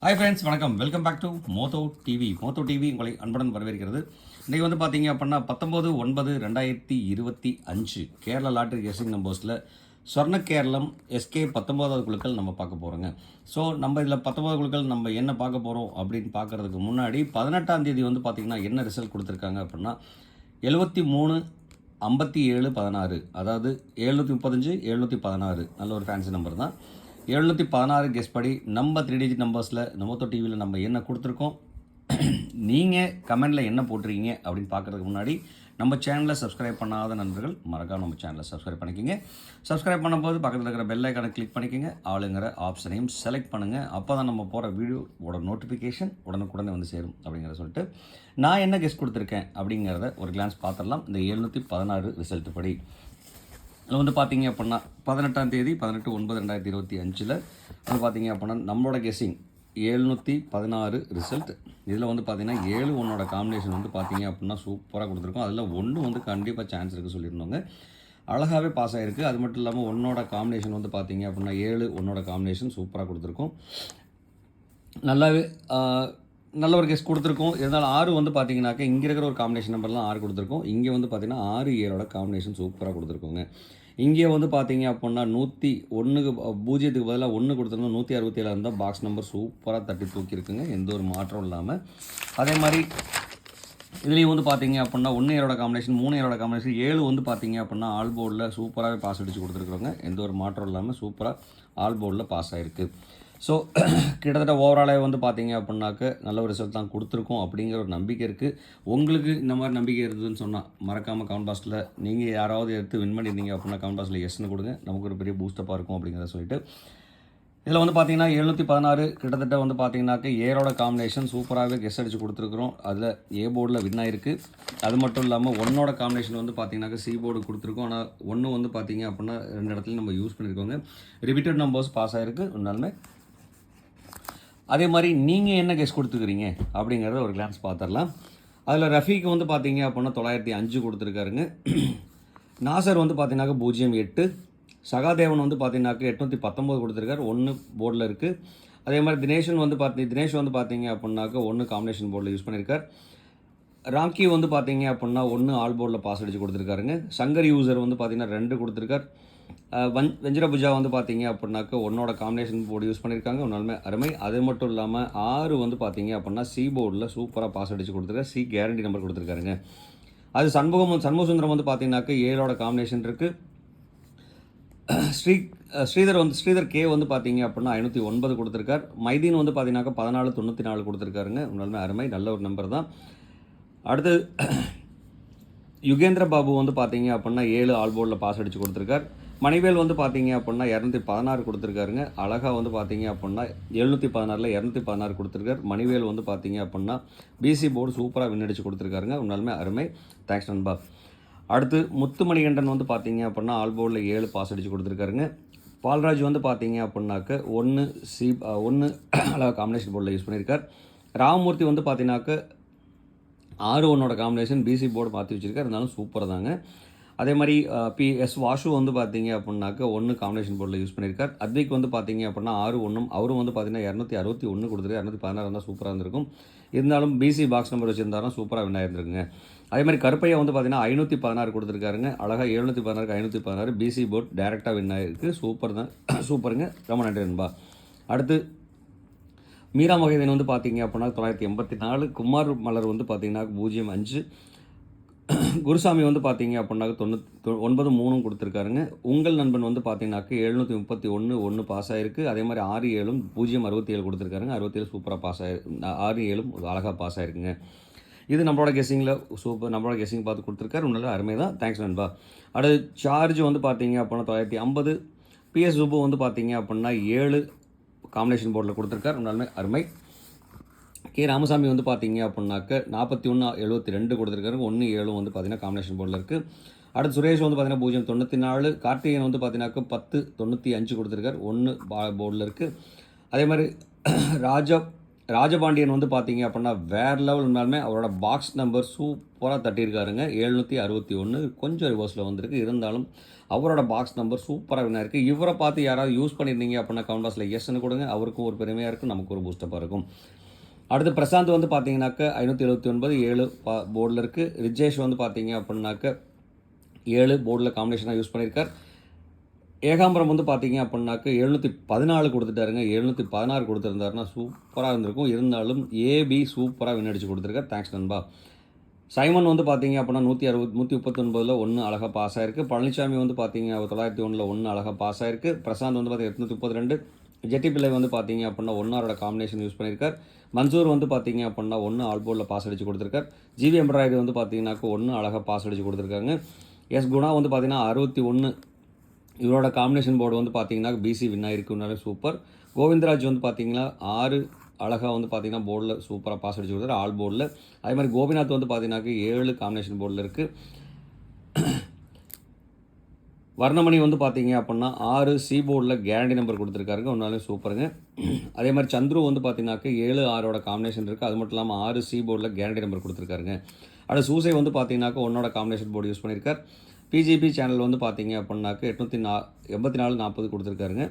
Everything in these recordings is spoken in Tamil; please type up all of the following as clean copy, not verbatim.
ஹாய் ஃப்ரெண்ட்ஸ், வணக்கம். Welcome back to Moto TV. Moto TV உங்களை அன்புடன் வரவேற்கிறது. இன்றைக்கி வந்து பார்த்தீங்க அப்படின்னா 19/9/2025 கேரளா லாட்டரி கெஸ்ஸிங் நம்பர்ஸில் சொர்ண கேரளம் எஸ்கே 19வது குழுக்கள் நம்ம பார்க்க போகிறோங்க. ஸோ நம்ம இதில் 19வது குழுக்கள் நம்ம என்ன பார்க்க போகிறோம் அப்படின்னு பார்க்குறதுக்கு முன்னாடி 18ஆம் தேதி வந்து பார்த்திங்கன்னா என்ன ரிசல்ட் கொடுத்துருக்காங்க அப்படின்னா 73 57 16, அதாவது 735 716 நல்ல ஒரு ஃபேன்சி நம்பர் தான். 716 கெஸ் படி நம்ம 3 டிஜிட் நம்பர்ஸில் நமோட்டோ டிவியில் நம்ம என்ன கொடுத்துருக்கோம், நீங்கள் கமெண்டில் என்ன போட்டிருக்கீங்க அப்படின்னு பார்க்குறதுக்கு முன்னாடி நம்ம சேனலை சப்ஸ்கிரைப் பண்ணாத நண்பர்கள் மறக்காம நம்ம சேனலை சப்ஸ்கிரைப் பண்ணிக்கோங்க. சப்ஸ்கிரைப் பண்ணும்போது பக்கத்தில் இருக்கிற பெல் ஐக்கானை கிளிக் பண்ணிக்கோங்க. ஆளுங்கிற ஆப்ஷனையும் செலக்ட் பண்ணுங்கள். அப்போ தான் நம்ம போகிற வீடியோவோட நோட்டிஃபிகேஷன் உடனுக்குடனே வந்து சேரும் அப்படிங்கிற சொல்லிட்டு நான் என்ன கெஸ் கொடுத்துருக்கேன் அப்படிங்கிறத ஒரு கிளான்ஸ் பார்த்துடலாம். இந்த 716 ரிசல்ட் படி அதில் வந்து பார்த்தீங்க அப்படின்னா 18ஆம் தேதி 18/9/2025 வந்து பார்த்தீங்க அப்படின்னா நம்மளோட கெஸ்ஸிங் 716 ரிசல்ட். இதில் வந்து பார்த்தீங்கன்னா 7 ஒன்னோட காம்பினேஷன் வந்து பார்த்தீங்க அப்படின்னா சூப்பராக கொடுத்துருக்கோம். அதில் 1 வந்து கண்டிப்பாக சான்ஸ் இருக்குது சொல்லியிருந்தோங்க. அழகாகவே பாஸ் ஆகிருக்கு. அது மட்டும் இல்லாமல் ஒன்னோட காம்பினேஷன் வந்து பார்த்தீங்க அப்படின்னா 7 ஒன்னோட காம்பினேஷன் சூப்பராக கொடுத்துருக்கோம். நல்லாவே நல்ல ஒரு கெஸ் கொடுத்துருக்கோம். இருந்தாலும் 6 வந்து பார்த்தீங்கன்னாக்கா இங்கே இருக்கிற ஒரு காம்பினேஷன் நம்பர்லாம் 6 கொடுத்துருக்கோம். இங்கே வந்து பார்த்தீங்கன்னா 6 7ஓட காம்பினேஷன் சூப்பராக கொடுத்துருக்கோங்க. இங்கே வந்து பார்த்தீங்க அப்படின்னா 101க்கு 0க்கு பதிலாக 1 கொடுத்துருந்தோம். 167 இருந்தால் பாக்ஸ் நம்பர் சூப்பராக தட்டி தூக்கியிருக்குங்க, எந்த ஒரு மாற்றம் இல்லாமல். அதே மாதிரி இதுலேயும் வந்து பார்த்தீங்க அப்படின்னா 1 7ஓட காம்பினேஷன் 3 7ஓட காம்பினேஷன் 7 வந்து பார்த்தீங்க அப்படின்னா ஆல் போர்டில் சூப்பராகவே பாஸ் அடித்து கொடுத்துருக்குறோங்க, எந்த ஒரு மாற்றம் இல்லாமல் சூப்பராக ஆல் போர்டில் பாஸ் ஆகிருக்கு. ஸோ கிட்டத்தட்ட ஓவராலாக வந்து பார்த்தீங்க அப்படின்னாக்க நல்ல ஒரு ரிசல்ட் தான் கொடுத்துருக்கோம் அப்படிங்கிற ஒரு நம்பிக்கை இருக்குது. உங்களுக்கு இந்த மாதிரி நம்பிக்கை இருந்ததுன்னு சொன்னால் மறக்காமல் கமெண்ட் பாக்ஸில் நீங்கள் யாராவது எடுத்து வின் பண்ணியிருந்தீங்க அப்படின்னா கமெண்ட் பாக்ஸில் எஸ்ன்னு கொடுங்க, நமக்கு ஒரு பெரிய பூஸ்டப்பாக இருக்கும் அப்படிங்கிறத சொல்லிட்டு இதில் வந்து பார்த்தீங்கன்னா 716 கிட்டத்தட்ட வந்து பார்த்தீங்கன்னாக்க ஏரோட காம்பினேஷன் சூப்பராகவே கெஸ் அடித்து கொடுத்துருக்குறோம். அதில் ஏ போர்டில் வின் ஆயிருக்கு. அது மட்டும் இல்லாமல் ஒன்னோட காம்பினேஷன் வந்து பார்த்தீங்கன்னாக்க சி போர்டு கொடுத்துருக்கோம். ஆனால் ஒன்று வந்து பார்த்தீங்க அப்படின்னா 2 இடத்துலையும் நம்ம யூஸ் பண்ணியிருக்கோங்க. ரிப்பீட்டட் நம்பர்ஸ் பாஸ் ஆகிருக்கு. ஒன்றாலுமே அதே மாதிரி நீங்கள் என்ன கெஸ் கொடுத்துக்கிறீங்க அப்படிங்கிறத ஒரு கிளான்ஸ் பார்த்துடலாம். அதில் ரஃபீக்கு வந்து பார்த்தீங்க அப்படின்னா 905 கொடுத்துருக்காருங்க. நாசர் வந்து பார்த்தீங்கன்னாக்க 08, சகாதேவன் வந்து பார்த்தீங்கன்னாக்க 819 கொடுத்துருக்காரு, 1 போர்டில் இருக்குது. அதே மாதிரி தினேஷ் வந்து பார்த்தீங்க அப்படின்னாக்க 1 காம்பினேஷன் போர்டில் யூஸ் பண்ணியிருக்கார். ராம்கி வந்து பார்த்தீங்க அப்படின்னா 1 ஆல் போர்டில் பாஸ் அடித்து கொடுத்துருக்காருங்க. சங்கர் யூசர் வந்து பார்த்தீங்கன்னா 2 கொடுத்துருக்கார். வெஞ்சரபுஜா வந்து பார்த்தீங்க அப்படின்னாக்க 1ஓட காம்பினேஷன் போர்டு யூஸ் பண்ணியிருக்காங்க, ஒன்றாலுமே அருமை. அது மட்டும் இல்லாமல் 6 வந்து பார்த்தீங்க அப்படின்னா சி போர்டில் சூப்பராக பாஸ் அடித்து கொடுத்துருக்காரு, சி கேரண்டி நம்பர் கொடுத்துருக்காருங்க. அது சண்முகசுந்தரம் வந்து பார்த்தீங்கன்னாக்க 7ஓட காம்பினேஷன் இருக்குது. ஸ்ரீதர் கே வந்து பார்த்தீங்க அப்படின்னா 509 கொடுத்துருக்கார். மைதீன் வந்து பார்த்தீங்கன்னாக்க 1494 கொடுத்துருக்காருங்க, ஒன்றாலுமே அருமை, நல்ல ஒரு நம்பர் தான். அடுத்து யுகேந்திர பாபு வந்து பார்த்தீங்க அப்படின்னா 7 ஆல் போர்டில் பாஸ் அடித்து கொடுத்துருக்கார். மணிவேல் வந்து பார்த்தீங்க அப்படின்னா 216 கொடுத்துருக்காருங்க. அழகாக வந்து பார்த்தீங்க அப்படின்னா 716ல் 216 கொடுத்துருக்கார். மணிவேல் வந்து பார்த்தீங்க அப்படின்னா பிசி போர்டு சூப்பராக வின் அடித்து கொடுத்துருக்காருங்க, உண்மையாலுமே அருமை, தேங்க்ஸ் நண்பா. அடுத்து முத்துமணிகண்டன் வந்து பார்த்தீங்க அப்படின்னா ஆல் போர்டில் 7 பாஸ் அடித்து கொடுத்துருக்காருங்க. பால்ராஜ் வந்து பார்த்தீங்க அப்படின்னாக்க 1 அழகாக காம்பினேஷன் போர்டில் யூஸ் பண்ணியிருக்கார். ராமமூர்த்தி வந்து பார்த்தீங்கன்னாக்க 6 ஒன்னோட காம்பினேஷன் பிசி போர்டு மாற்றி வச்சுருக்காரு, இருந்தாலும் சூப்பர் தாங்க. அதே மாதிரி பிஎஸ் வாஷு வந்து பார்த்தீங்க அப்படின்னாக்க 1 காம்பினேஷன் போர்டில் யூஸ் பண்ணியிருக்கார். அத்விக் வந்து பார்த்தீங்க அப்படின்னா 6 1 அவரும் வந்து பார்த்தீங்கன்னா 261 கொடுத்துருக்கு, 216 இருந்தால் சூப்பராக இருந்திருக்கும். இருந்தாலும் பிசி பாக்ஸ் நம்பர் வச்சுருந்தாலும் சூப்பராக வின் ஆயிருந்துருக்குங்க. அதே மாதிரி கருப்பையா வந்து பார்த்தீங்கன்னா 516 கொடுத்துருக்காருங்க. அழகாக 716க்கு 516 பிசி போர்டு டேரெக்டாக வின் ஆகிருக்கு, சூப்பர் தான், சூப்பருங்க, ரொம்ப நன்றி நண்பா. அடுத்து மீரா மகேதன் வந்து பார்த்தீங்க அப்படின்னா 984, குமார் மலர் வந்து பார்த்தீங்கன்னா 05, குருசாமி வந்து பார்த்தீங்க அப்படின்னாக்க 93 கொடுத்துருக்காருங்க. உங்கள் நண்பன் வந்து பார்த்தீங்கன்னாக்க 731 1 பாஸ் ஆகிருக்கு. அதே மாதிரி 6 7 067 கொடுத்துருக்காருங்க, 67 சூப்பராக பாஸ் ஆகிருக்கு, 6 7 அழகாக பாஸ் ஆகிருக்குங்க. இது நம்மளோட கெஸ்ஸிங்கில் சூப்பர், நம்மளோட கெஸ்ஸிங் பார்த்து கொடுத்துருக்காரு, உன்னால அருமை தான், தேங்க்ஸ் நண்பா. அடுத்து சார்ஜ் வந்து பார்த்தீங்க அப்படின்னா 950, பிஎஸ் சுப்பு வந்து பார்த்தீங்க அப்படின்னா 7 காம்பினேஷன் போர்டில் கொடுத்துருக்காரு, உன்னாலுமே அருமை. கே ராமசாமி வந்து பார்த்தீங்க அப்படின்னாக்க 41 72 கொடுத்துருக்காரு, 1 7 வந்து பார்த்தீங்கன்னா காம்பினேஷன் போர்டில் இருக்குது. அடுத்து சுரேஷ் வந்து பார்த்தீங்கன்னா 094, கார்த்திகேயன் வந்து பார்த்தீங்கன்னாக்க 10 95 கொடுத்துருக்காரு, 1 போர்டில் இருக்குது. அதே மாதிரி ராஜபாண்டியன் வந்து பார்த்தீங்க அப்படின்னா வேறு லெவல் இருந்தாலுமே அவரோட பாக்ஸ் நம்பர் சூப்பராக தட்டியிருக்காருங்க. 761 கொஞ்சம் ரிவர்ஸில் வந்திருக்கு. இருந்தாலும் அவரோட பாக்ஸ் நம்பர் சூப்பராக வின் ஆயிருக்கு. இவரை பார்த்து யாராவது யூஸ் பண்ணியிருந்தீங்க அப்படின்னா கமெண்ட் பாக்ஸில் எஸ்ன்னு கொடுங்க. அவருக்கும் ஒரு பெருமையாக இருக்கும், நமக்கு ஒரு பூஸ்டப்பாக இருக்கும். அடுத்து பிரசாந்த் வந்து பார்த்தீங்கன்னாக்க 579 7 போர்டில் இருக்குது. ரிஜேஷ் வந்து பார்த்தீங்க அப்படின்னாக்க 7 போர்டில் காம்பினேஷனாக யூஸ் பண்ணியிருக்கார். ஏகாம்பரம் வந்து பார்த்தீங்க அப்படின்னாக்க 714 கொடுத்துட்டாருங்க. 716 கொடுத்துருந்தாருன்னா சூப்பராக இருந்திருக்கும். இருந்தாலும் ஏபி சூப்பராக வின் அடிச்சு கொடுத்துருக்கார். தேங்க்ஸ் நண்பா. சைமன் வந்து பார்த்தீங்க அப்படின்னா 139 1 அழகாக பாஸ் ஆயிருக்கு. பழனிசாமி வந்து பார்த்தீங்க 901 1 அழகாக பாஸ் ஆயிருக்கு. பிரசாந்த் வந்து பார்த்தீங்கன்னா 832. ஜெட்டி பிள்ளை வந்து பார்த்தீங்க அப்படின்னா 1 காம்பினேஷன் யூஸ் பண்ணியிருக்கார். மன்சூர் வந்து பார்த்தீங்க அப்படின்னா 1 ஆல்போர்டில் பாஸ் அடிச்சு கொடுத்துருக்கார். ஜிவி எம்ப்ராய்டரி வந்து பார்த்தீங்கன்னாக்க 1 அழகாக பாஸ் அடிச்சு கொடுத்துருக்காங்க. எஸ் குணா வந்து பார்த்தீங்கன்னா 61 இவரோட காம்பினேஷன் போர்டு வந்து பார்த்தீங்கன்னா பிசி வின் ஆகிருக்குனாலே சூப்பர். கோவிந்தராஜ் வந்து பார்த்தீங்கன்னா 6 அழகாக வந்து பார்த்தீங்கன்னா போர்டில் சூப்பராக பாஸ் அடிச்சு கொடுத்தாரு ஆல் போர்டில். அதே மாதிரி கோபிநாத் வந்து பார்த்தீங்கன்னாக்க 7 காம்பினேஷன் போர்டில் இருக்குது. வர்ணமணி வந்து பார்த்தீங்க அப்படின்னா 6 சி போர்டில் கேரண்டி நம்பர் கொடுத்துருக்காருங்க. ஒன்றாலும் சூப்பருங்க. அதே மாதிரி சந்துரு வந்து பார்த்தீங்கன்னாக்க 7 6ஓட காம்பினேஷன் இருக்குது. அது மட்டும் இல்லாமல் 6 சி போர்டில் கேரண்டி நம்பர் கொடுத்துருக்காருங்க. அடுத்து சூசை வந்து பார்த்தீங்கன்னாக்க 1 காம்பினேஷன் போர்டு யூஸ் பண்ணியிருக்கார். பிஜிபி சேனல் வந்து பார்த்தீங்க அப்படின்னாக்க 884 40 கொடுத்துருக்காருங்க.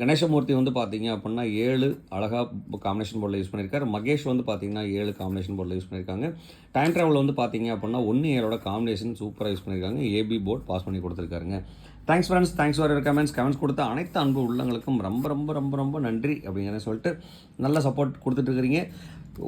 கணேசமூர்த்தி வந்து பார்த்தீங்க அப்படின்னா 7 அழகாக காம்பினேஷன் போர்டில் யூஸ் பண்ணியிருக்காரு. மகேஷ் வந்து பார்த்தீங்கன்னா 7 காம்பினேஷன் போர்டில் யூஸ் பண்ணியிருக்காங்க. டைம் ட்ராவல் வந்து பார்த்தீங்க அப்படின்னா 1 7ஓட காம்பினேஷன் சூப்பராக யூஸ் பண்ணியிருக்காங்க. ஏபி போர்ட் பாஸ் பண்ணி கொடுத்துருக்காருங்க. Thanks friends, thanks for your comments கொடுத்த அனைத்து அன்பு உள்ளங்களுக்கும் ரொம்ப ரொம்ப ரொம்ப ரொம்ப நன்றி அப்படிங்கிறத சொல்லிட்டு நல்ல சப்போர்ட் கொடுத்துட்ருக்கிறீங்க.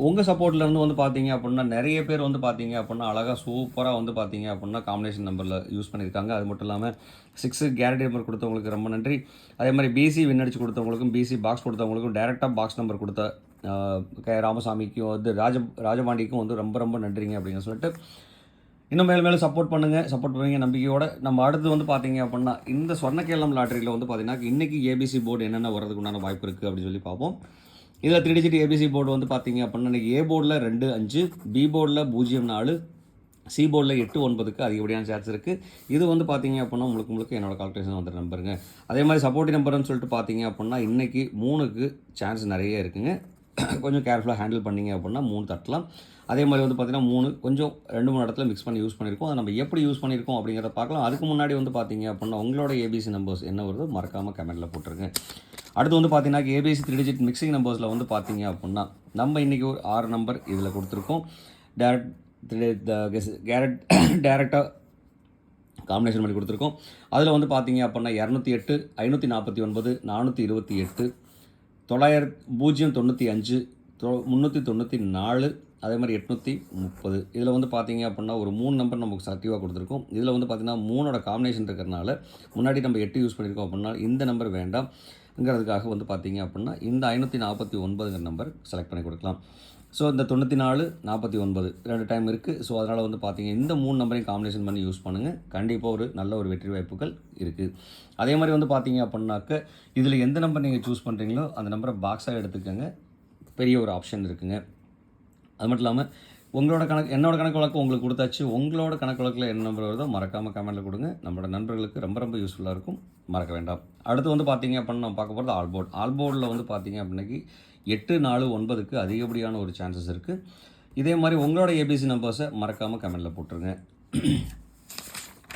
உங்கள் சப்போர்ட்லேருந்து வந்து பார்த்தீங்க அப்படின்னா நிறைய பேர் வந்து பார்த்தீங்க அப்படின்னா அழகாக சூப்பராக வந்து பார்த்தீங்க அப்படின்னா காம்பினேஷன் நம்பரில் யூஸ் பண்ணியிருக்காங்க. அது மட்டும் இல்லாமல் 6 கேரண்டி நம்பர் கொடுத்தவங்களுக்கு ரொம்ப நன்றி. அதே மாதிரி பிசி வின் அடிச்சு கொடுத்தவங்களுக்கும் பிசி பாக்ஸ் கொடுத்தவங்களுக்கும் டேரெக்டாக பாக்ஸ் நம்பர் கொடுத்த ராமசாமிக்கும் வந்து ராஜபாண்டிக்கும் வந்து ரொம்ப ரொம்ப நன்றிங்க அப்படின்னு சொல்லிட்டு இன்னும் மேலும் மேலும் சப்போர்ட் பண்ணுவீங்க நம்பிக்கையோட. நம்ம அடுத்து வந்து பார்த்தீங்க அப்படின்னா இந்த சொர்ணக்கேலம் லாட்டரியில் வந்து பார்த்தீங்கன்னா இன்றைக்கி ஏபிசி போர்டு என்னென்ன வரதுக்கு உண்டான வாய்ப்பு இருக்குது அப்படின்னு சொல்லி பார்ப்போம். இதில் 3 டிஜிட் ஏபிசி போர்டு வந்து பார்த்தீங்க அப்படின்னா இன்றைக்கி ஏ போர்டில் 2 5, பி போர்டில் 0 4, சி போர்டில் 8 9க்கு அதிகப்படியான சான்ஸ் இருக்குது. இது வந்து பார்த்தீங்க அப்படின்னா முழுக்க என்னோடய கால்குலேஷன் வந்து நம்பருங்க. அதே மாதிரி சப்போர்ட்டிவ் நம்பர்னு சொல்லிட்டு பார்த்தீங்க அப்படின்னா இன்றைக்கி 3க்கு சான்ஸ் நிறைய இருக்குங்க. கொஞ்சம் கேர்ஃபுல்லாக ஹேண்டில் பண்ணிங்க அப்படின்னா 3 தட்டலாம். அதே மாதிரி வந்து பார்த்திங்கன்னா 3 கொஞ்சம் 2-3 இடத்துல மிக்ஸ் பண்ணி யூஸ் பண்ணியிருக்கோம். அதை நம்ம எப்படி யூஸ் பண்ணியிருக்கோம் அப்படிங்கிறத பார்க்கலாம். அதுக்கு முன்னாடி வந்து பார்த்தீங்க அப்படின்னா உங்களோட ஏபிசி நம்பர்ஸ் என்ன வருதோ மறக்காமல் கமெண்ட்டில் போட்டுருங்க. அடுத்து வந்து பார்த்தீங்கன்னா ஏபிசி 3 டிஜிட் மிக்சிங் நம்பர்ஸில் வந்து பார்த்தீங்க அப்படின்னா நம்ம இன்றைக்கி ஒரு 6 நம்பர் இதில் கொடுத்துருக்கோம். டேரெக்டாக காம்பினேஷன் பண்ணி கொடுத்துருக்கோம். அதில் வந்து பார்த்தீங்க அப்படின்னா 208 549 428 095 394 அதே மாதிரி 830. இதில் வந்து பார்த்தீங்க அப்படின்னா ஒரு 3 நம்பர் நமக்கு சக்டிவாக கொடுத்துருக்கோம். இதில் வந்து பார்த்திங்கன்னா 3ஓட காம்பினேஷன் இருக்கிறனால முன்னாடி நம்ம 8 யூஸ் பண்ணியிருக்கோம் அப்படின்னா இந்த நம்பர் வேண்டாம்ங்கிறதுக்காக வந்து பார்த்தீங்க அப்படின்னா இந்த 549ங்கிற நம்பர் செலக்ட் பண்ணி கொடுக்கலாம். ஸோ இந்த 94 49 2 டைம் இருக்குது. ஸோ அதனால் வந்து பார்த்தீங்க இந்த 3 நம்பரையும் காம்பினேஷன் பண்ணி யூஸ் பண்ணுங்கள். கண்டிப்பாக ஒரு நல்ல ஒரு வெற்றி வாய்ப்புகள் இருக்குது. அதே மாதிரி வந்து பார்த்தீங்க அப்படின்னாக்க இதில் எந்த நம்பர் நீங்கள் சூஸ் பண்ணுறீங்களோ அந்த நம்பரை பாக்ஸாக எடுத்துக்கோங்க. பெரிய ஒரு ஆப்ஷன் இருக்குங்க. அது மட்டும் இல்லாமல் என்னோட கணக்கு வழக்கு உங்களுக்கு கொடுத்தாச்சு. உங்களோட கணக்கு வழக்கில் என்ன நம்பர் வருதோ மறக்காமல் கமெண்ட்டில் கொடுங்க. நம்மளோட நண்பர்களுக்கு ரொம்ப ரொம்ப யூஸ்ஃபுல்லாக இருக்கும், மறக்க வேண்டாம். அடுத்து வந்து பார்த்தீங்க அப்படின்னா நம்ம பார்க்க போகிறது ஆல்போர்டில் வந்து பார்த்தீங்க அப்படின்னாக்கி 8 4 9க்கு அதிகப்படியான ஒரு சான்சஸ் இருக்குது. இதே மாதிரி உங்களோட ஏபிசி நம்பர்ஸை மறக்காமல் கமெண்ட்டில் போட்டுருங்க.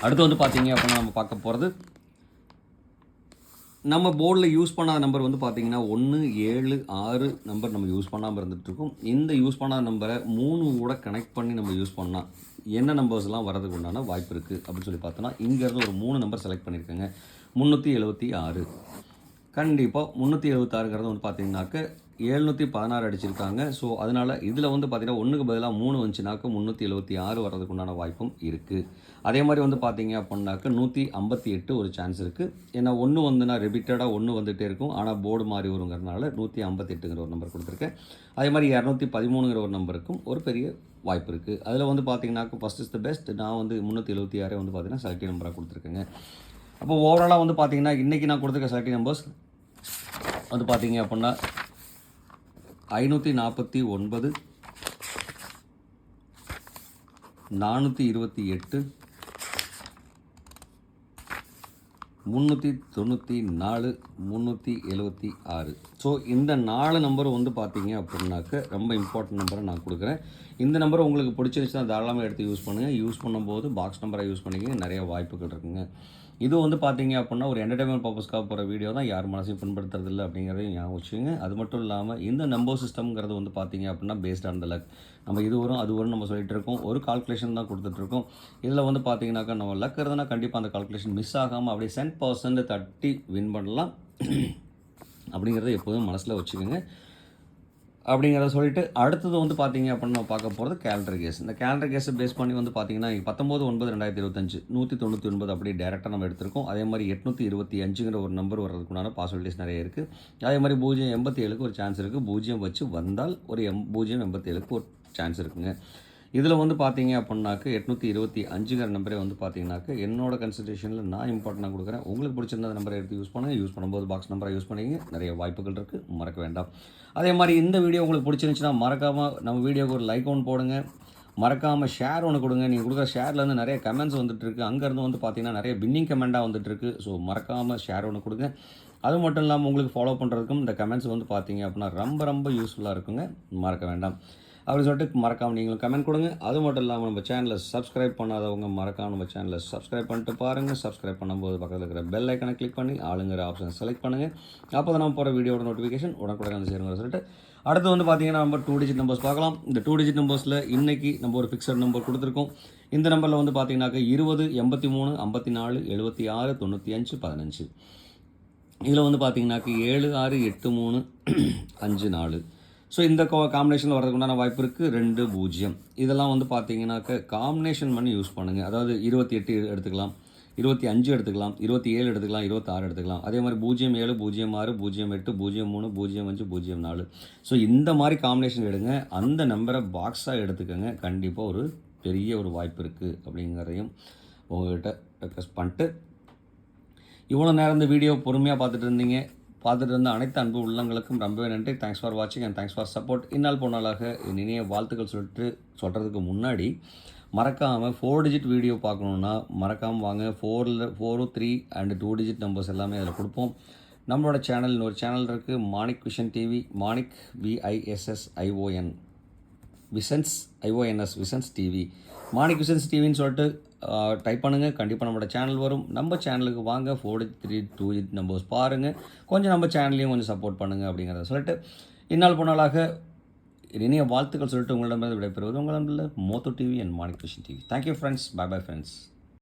அடுத்து வந்து பார்த்தீங்க அப்படின்னா நம்ம பார்க்க போகிறது நம்ம போர்டில் யூஸ் பண்ணாத நம்பர் வந்து பார்த்திங்கன்னா 1 7 6 நம்பர் நம்ம யூஸ் பண்ணாமல் இருந்துகிட்ருக்கோம். இந்த யூஸ் பண்ணாத நம்பரை 3 கூட கனெக்ட் பண்ணி நம்ம யூஸ் பண்ணால் என்ன நம்பர்ஸ்லாம் வரதுக்கு உண்டான வாய்ப்பு இருக்குது அப்படின்னு சொல்லி பார்த்தோன்னா இங்கேருந்து ஒரு 3 நம்பர் செலக்ட் பண்ணியிருக்கேங்க. 376 கண்டிப்பாக 376ங்கிறது வந்து பார்த்திங்கனாக்க 716 அடிச்சிருக்காங்க. ஸோ அதனால் இதில் வந்து பார்த்திங்கன்னா 1க்கு பதிலாக 3 வந்துச்சுனாக்க 376 வர்றதுக்கு உண்டான வாய்ப்பும் இருக்குது. அதே மாதிரி வந்து பார்த்திங்க அப்படின்னாக்க 158 ஒரு சான்ஸ் இருக்குது. ஏன்னா 1 வந்துன்னா ரிப்பீட்டடாக 1 வந்துகிட்டே இருக்கும். ஆனால் போர்டு மாறி வருங்கிறதுனால 158ங்கிற ஒரு நம்பர் கொடுத்துருக்கேன். அதே மாதிரி 213ங்கிற ஒரு நம்பருக்கும் ஒரு பெரிய வாய்ப்பு இருக்குது. அதில் வந்து பார்த்திங்கனாக்க ஃபஸ்ட் இஸ் த பெஸ்ட். நான் வந்து 376 வந்து பார்த்திங்கன்னா செலக்டிவ் நம்பராக கொடுத்துருக்கேங்க. அப்போ ஓவராலாக வந்து பார்த்திங்கன்னா இன்றைக்கி நான் கொடுத்துருக்க செலக்டிவ் நம்பர்ஸ் வந்து பார்த்திங்க அப்படின்னா 549 428 394 376. ஸோ இந்த 4 நம்பர் வந்து பார்த்தீங்க அப்படின்னாக்க ரொம்ப இம்பார்ட்டன்ட் நம்பரை நான் கொடுக்குறேன். இந்த நம்பரை உங்களுக்கு பிடிச்சிருந்துச்சுன்னா தாராளமாக எடுத்து யூஸ் பண்ணுங்கள். யூஸ் பண்ணும்போது பாக்ஸ் நம்பரை யூஸ் பண்ணிக்கிங்க, நிறைய வாய்ப்புகள் இருக்குங்க. இது வந்து பார்த்தீங்க அப்படின்னா ஒரு என்டர்டைன்மெண்ட் பர்பஸ்க்காக போகிற வீடியோ தான், யார் மனசையும் புண்படுத்துறதில்லை அப்படிங்கிறதையும் ஞாபகம் வச்சுக்கோங்க. அது மட்டும் இல்லாமல் இந்த நம்பர் சிஸ்டம்ங்கிறது வந்து பார்த்தீங்க அப்படின்னா பேஸ்ட் ஆன் த லக். நம்ம இது வரும் அது வரும் நம்ம சொல்லிட்டு இருக்கோம், ஒரு கால்குலேஷன் தான் கொடுத்துட்ருக்கோம். இதில் வந்து பார்த்தீங்கன்னாக்கா நம்ம லக் இருந்ததுன்னா கண்டிப்பாக அந்த கால்குலேஷன் மிஸ் ஆகாமல் அப்படியே 100% தட்டி வின் பண்ணலாம் அப்படிங்கிறத எப்போதும் மனசில் வச்சுக்கோங்க. அப்படிங்கிறத சொல்லிட்டு அடுத்தது வந்து பார்த்தீங்க அப்படின்னு நம்ம பார்க்க போகிறது கேலண்டர் கேஸ். இந்த கேலண்டர் கேஸை பேஸ் பண்ணி வந்து பார்த்தீங்கன்னா 19/9/2025 199 அப்படியே டேரெக்டாக நம்ம எடுத்திருக்கோம். அதே மாதிரி 825ங்கிற ஒரு நம்பர் வர்றதுக்குண்டான பாசிபிலிட்டிஸ் நிறைய இருக்குது. அதே மாதிரி 087க்கு ஒரு சான்ஸ் இருக்குது. 0 வச்சு வந்தால் ஒரு 087க்கு ஒரு சான்ஸ் இருக்குங்க. இதில் வந்து பார்த்தீங்க அப்படின்னாக்க 825ங்கிற நம்பரே வந்து பார்த்தீங்கன்னாக்க என்னோட கன்சிடரேஷனில் நான் இம்பார்ட்டண்டாக கொடுக்குறேன். உங்களுக்கு பிடிச்சிருந்த நம்பரை எடுத்து யூஸ் பண்ணுங்கள். யூஸ் பண்ணும்போது பாக்ஸ் நம்பரை யூஸ் பண்ணிங்க, நிறைய வாய்ப்புகள் இருக்குது, மறக்க வேண்டாம். அதே மாதிரி இந்த வீடியோ உங்களுக்கு பிடிச்சிருந்துச்சுன்னா மறக்காமல் நம்ம வீடியோக்கு ஒரு லைக் ஒன்று போடுங்க, மறக்காமல் ஷேர் ஒன்று கொடுங்க. நீங்கள் கொடுக்குற ஷேர்லேருந்து நிறைய கமெண்ட்ஸ் வந்துட்டுருக்கு, அங்கேருந்து வந்து பார்த்தீங்கன்னா நிறைய பின்னிங் கமெண்ட்டாக வந்துட்டுருக்கு. ஸோ மறக்காமல் ஷேர் ஒன்று கொடுங்க. அது மட்டும் இல்லாமல் உங்களுக்கு ஃபாலோ பண்ணுறதுக்கும் இந்த கமெண்ட்ஸ் வந்து பார்த்தீங்க அப்படின்னா ரொம்ப ரொம்ப யூஸ்ஃபுல்லாக இருக்குங்க, மறக்க வேண்டாம். அப்படின்னு சொல்லிட்டு மறக்காமல் நீங்களும் கமெண்ட் கொடுங்க. அது மட்டும் இல்லாமல் நம்ம சேனலை சப்ஸ்கிரைப் பண்ணாதவங்க மறக்காமல் நம்ம சேனலை சப்ஸ்கிரைப் பண்ணிட்டு பாருங்கள். சப்ஸ்கிரைப் பண்ணும்போது பக்கத்தில் இருக்கிற பெல் ஐக்கனை கிளிக் பண்ணி ஆளுங்கிற ஆப்ஷனை செலக்ட் பண்ணுங்கள். அப்போ தான் நம்ம போகிற வீடியோட நோட்டிஃபிகேஷன் உடனுக்குடன் வந்து சேருங்கிற சொல்லிட்டு அடுத்து வந்து பார்த்தீங்கன்னா நம்ம 2 டிஜிட் நம்பர்ஸ் பார்க்கலாம். இந்த 2 டிஜிட் நம்பர்ஸில் இன்றைக்கி நம்ம ஒரு ஃபிக்ஸட் நம்பர் கொடுத்துருக்கோம். இந்த நம்பரில் வந்து பார்த்தீங்கன்னாக்கா 20 83 54 76 95 15. இதில் வந்து பார்த்தீங்கன்னாக்கா 7 6 8 3 5 4. ஸோ இந்த காம்பினேஷனில் வரதுக்குண்டான வாய்ப்பு இருக்குது 2 0. இதெல்லாம் வந்து பார்த்தீங்கன்னாக்க காம்பினேஷன் பண்ணி யூஸ் பண்ணுங்கள். அதாவது 28 எடுத்துக்கலாம், 25 எடுத்துக்கலாம், 27 எடுத்துக்கலாம், 26 எடுத்துக்கலாம். அதே மாதிரி 07 06 08 03 05 04. ஸோ இந்த மாதிரி காம்பினேஷன் எடுங்க. அந்த நம்பரை பாக்ஸாக எடுத்துக்கோங்க. கண்டிப்பாக ஒரு பெரிய ஒரு வாய்ப்பு இருக்குது அப்படிங்கிறதையும் உங்கள்கிட்ட ரெக்வெஸ்ட் பண்ணிட்டு, இவ்வளோ நேரம் இந்த வீடியோ பொறுமையாக பார்த்துட்டு இருந்த அனைத்து அன்பு உள்ளங்களுக்கும் ரொம்பவே நன்றி. தேங்க்ஸ் ஃபார் வாட்சிங் அண்ட் தேங்க்ஸ் ஃபார் சப்போர்ட். இந்நாள் போனாலாக இனிய வாழ்த்துக்கள் சொல்கிறதுக்கு முன்னாடி மறக்காமல் 4 டிஜிட் வீடியோ பார்க்கணுன்னா மறக்காமல் வாங்க. 4 3 அண்ட் 2 டிஜிட் நம்பர்ஸ் எல்லாமே அதில் கொடுப்போம். நம்மளோட சேனல் இன்னொரு சேனல் இருக்குது, Manik vision TV. Manik VISSION visions IONS visions TV. Manik visions டிவின்னு சொல்லிட்டு டைப் பண்ணுங்கள், கண்டிப்பாக நம்மளோட சேனல் வரும். நம்ம சேனலுக்கு வாங்க, 4 3 2 டிஜிட் நம்பர்ஸ் பாருங்கள், கொஞ்சம் நம்ம சேனல்லையும் கொஞ்சம் சப்போர்ட் பண்ணுங்கள் அப்படிங்கிறத சொல்லிட்டு இந்நாள் போனாலாக இனிய வாழ்த்துக்கள் சொல்லிட்டு உங்களிடமிருந்து விடைபெறுவது உங்களிடமில்ல Mothu TV and Manik vision TV. Thank you friends. Bye bye friends.